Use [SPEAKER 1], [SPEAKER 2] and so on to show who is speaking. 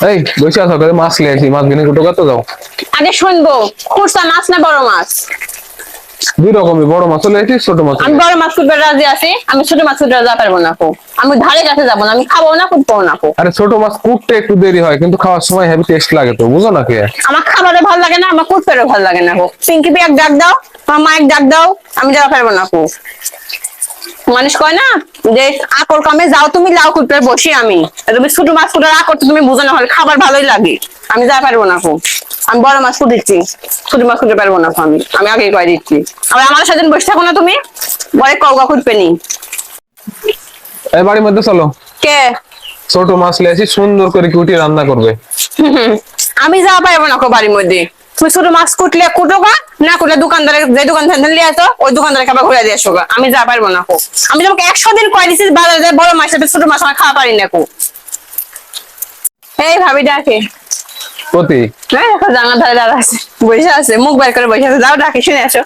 [SPEAKER 1] এই বসে আছো করে মাছ লিয়েছি, মাছ কিনে কুটো কত দাও?
[SPEAKER 2] আগে শুনবো, খুচরা মাছ না বড় মাছ?
[SPEAKER 1] দুই রকমই, বড় মাছ লিয়েছি, ছোট মাছ
[SPEAKER 2] আমি
[SPEAKER 1] লিয়েছি।
[SPEAKER 2] বড় মাছ কুটতে রাজি আছি, আমি ছোট মাছ কুটতে রাজি পারবো না কো। আমি ধারে কাছে যাবো না, আমি খাবো না, কুটবো না কো।
[SPEAKER 1] আরে ছোট মাছ কুটতে একটু দেরি হয়, কিন্তু খাওয়ার সময় হেভি টেস্ট লাগে, তো বুঝো না কে?
[SPEAKER 2] আমার খাবারও ভালো লাগে না, আমার কুটতেও ভালো লাগে না কো। পিঙ্কি এক ডাক দাও, আমার মায়ের ডাক দাও, আমি যাওয়া পারবো না কো। মানুষ কয় না যে আকর কামে যাও তুমি, লাউ কুটতে বসি আমি। তুমি ছোট মাছ কুটার আকর তো তুমি বুঝো না, হলে খাবার ভালোই লাগে। আমি যা পারবো না কো। আমি বড় মাছ কুটেছি, ছোট মাছ কুটতে পারবো না কো। আমি আমি আগেই কয়ে দিচ্ছি। আবার আমার সাথে বসে থাকো না তুমি, বলে কৌকা কুটবে নি।
[SPEAKER 1] এই বাড়ির মধ্যে চলো,
[SPEAKER 2] কে?
[SPEAKER 1] ছোট মাছ লিয়েছি, সুন্দর করে কুটি রান্না করবে।
[SPEAKER 2] আমি যাওয়া পারবো না কো বাড়ির মধ্যে। তুমি ছোট মাছ কুটলে কুটো গা, না কুটলে দোকানদারে যে দোকান থেকে নিয়ে আসো ওই দোকানদারে খাবার ঘুরে দিয়ে আসো গা। আমি যা পারবো না কো। আমি তোমাকে 100 দিন কয়ে দিচ্ছি বাজারে যায় বড় মাছ সাথে ছোট মাছ আমার খাওয়া পারি না কো। এই ভাবি ডাকে।
[SPEAKER 1] প্রতি
[SPEAKER 2] হ্যাঁ, এখন জানার ধারে দাঁড়া আছে, বসে আছে, মুখ বের করে বসে আছে। যাও ডাকে শুনে আসো।